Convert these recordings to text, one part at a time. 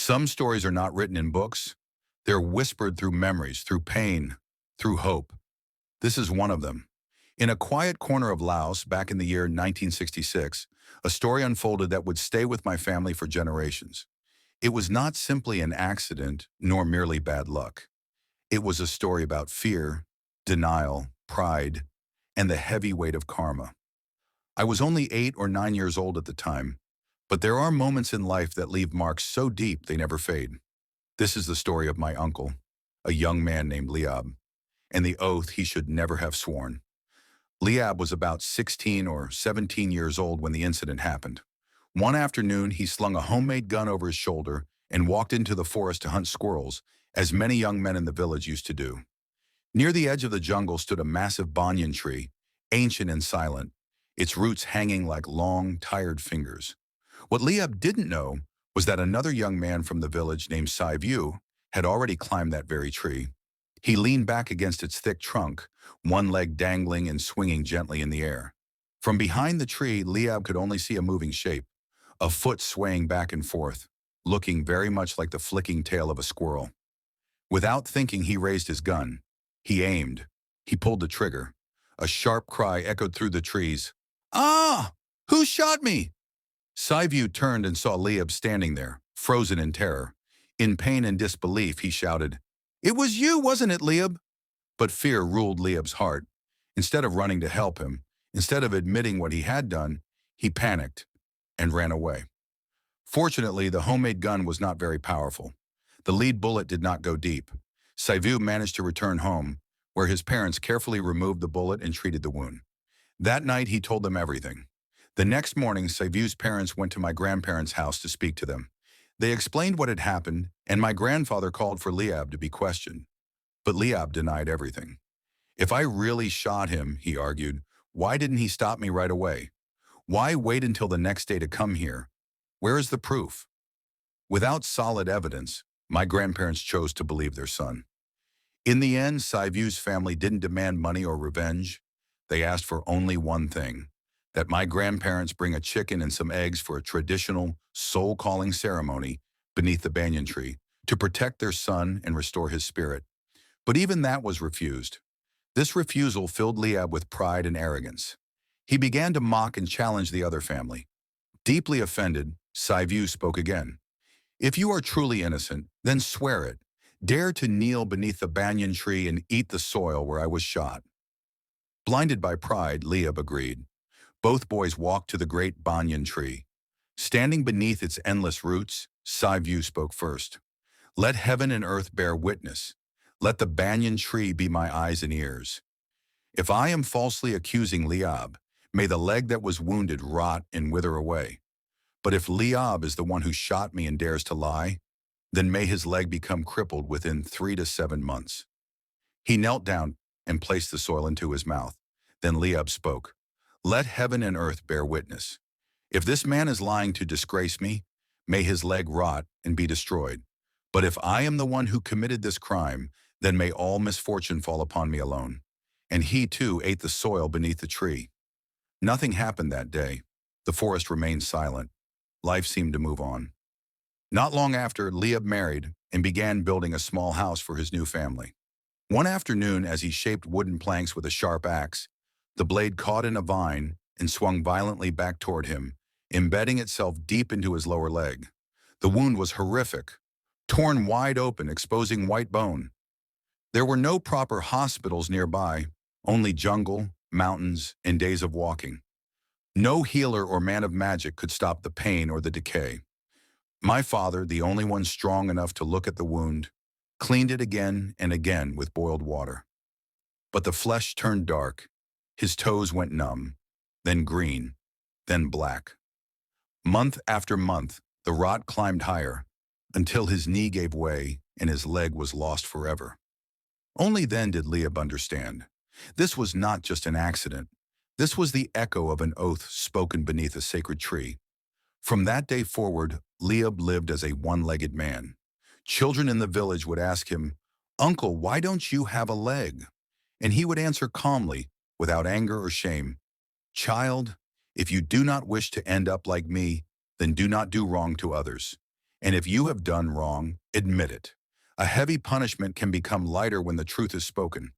Some stories are not written in books. They're whispered through memories, through pain, through hope. This is one of them. In a quiet corner of Laos back in the year 1966, a story unfolded that would stay with my family for generations. It was not simply an accident, nor merely bad luck. It was a story about fear, denial, pride, and the heavy weight of karma. I was only 8 or 9 years old at the time, but there are moments in life that leave marks so deep they never fade. This is the story of my uncle, a young man named Liab, and the oath he should never have sworn. Liab was about 16 or 17 years old when the incident happened. One afternoon, he slung a homemade gun over his shoulder and walked into the forest to hunt squirrels, as many young men in the village used to do. Near the edge of the jungle stood a massive banyan tree, ancient and silent, its roots hanging like long, tired fingers. What Liab didn't know was that another young man from the village named View had already climbed that very tree. He leaned back against its thick trunk, one leg dangling and swinging gently in the air. From behind the tree, Liab could only see a moving shape, a foot swaying back and forth, looking very much like the flicking tail of a squirrel. Without thinking, he raised his gun. He aimed. He pulled the trigger. A sharp cry echoed through the trees. "Ah! Who shot me?" View turned and saw Liab standing there, frozen in terror. In pain and disbelief, he shouted, "It was you, wasn't it, Liab?" But fear ruled Liab's heart. Instead of running to help him, instead of admitting what he had done, he panicked and ran away. Fortunately, the homemade gun was not very powerful. The lead bullet did not go deep. View managed to return home, where his parents carefully removed the bullet and treated the wound. That night, he told them everything. The next morning, View's parents went to my grandparents' house to speak to them. They explained what had happened, and my grandfather called for Liab to be questioned. But Liab denied everything. "If I really shot him," he argued, "why didn't he stop me right away? Why wait until the next day to come here? Where is the proof?" Without solid evidence, my grandparents chose to believe their son. In the end, View's family didn't demand money or revenge. They asked for only one thing: that my grandparents bring a chicken and some eggs for a traditional soul-calling ceremony beneath the banyan tree to protect their son and restore his spirit. But even that was refused. This refusal filled Liab with pride and arrogance. He began to mock and challenge the other family. Deeply offended, View spoke again. "If you are truly innocent, then swear it. Dare to kneel beneath the banyan tree and eat the soil where I was shot." Blinded by pride, Liab agreed. Both boys walked to the great banyan tree. Standing beneath its endless roots, View spoke first. "Let heaven and earth bear witness. Let the banyan tree be my eyes and ears. If I am falsely accusing Liab, may the leg that was wounded rot and wither away. But if Liab is the one who shot me and dares to lie, then may his leg become crippled within 3 to 7 months." He knelt down and placed the soil into his mouth. Then Liab spoke. "Let heaven and earth bear witness. If this man is lying to disgrace me, may his leg rot and be destroyed. But if I am the one who committed this crime, then may all misfortune fall upon me alone." And he too ate the soil beneath the tree. Nothing happened that day. The forest remained silent. Life seemed to move on. Not long after, Liab married and began building a small house for his new family. One afternoon, as he shaped wooden planks with a sharp axe, the blade caught in a vine and swung violently back toward him, embedding itself deep into his lower leg. The wound was horrific, torn wide open, exposing white bone. There were no proper hospitals nearby, only jungle, mountains, and days of walking. No healer or man of magic could stop the pain or the decay. My father, the only one strong enough to look at the wound, cleaned it again and again with boiled water. But the flesh turned dark. His toes went numb, then green, then black. Month after month, the rot climbed higher, until his knee gave way and his leg was lost forever. Only then did Liab understand. This was not just an accident. This was the echo of an oath spoken beneath a sacred tree. From that day forward, Liab lived as a one-legged man. Children in the village would ask him, "Uncle, why don't you have a leg?" And he would answer calmly, without anger or shame, "Child, if you do not wish to end up like me, then do not do wrong to others. And if you have done wrong, admit it. A heavy punishment can become lighter when the truth is spoken.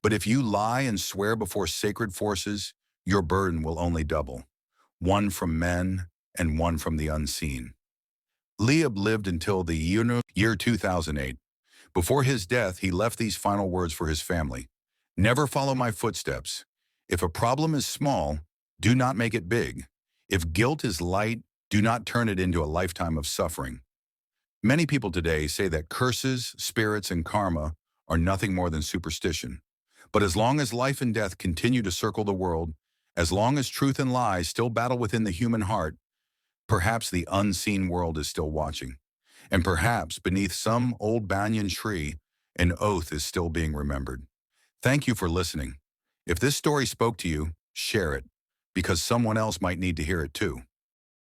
But if you lie and swear before sacred forces, your burden will only double. One from men and one from the unseen. Liab lived until the year 2008. Before his death, he left these final words for his family. Never follow my footsteps. If a problem is small, do not make it big. If guilt is light, do not turn it into a lifetime of suffering. Many people today say that curses, spirits, and karma are nothing more than superstition. But as long as life and death continue to circle the world, as long as truth and lies still battle within the human heart, perhaps the unseen world is still watching. And perhaps beneath some old banyan tree, an oath is still being remembered. Thank you for listening. If this story spoke to you, share it, because someone else might need to hear it too.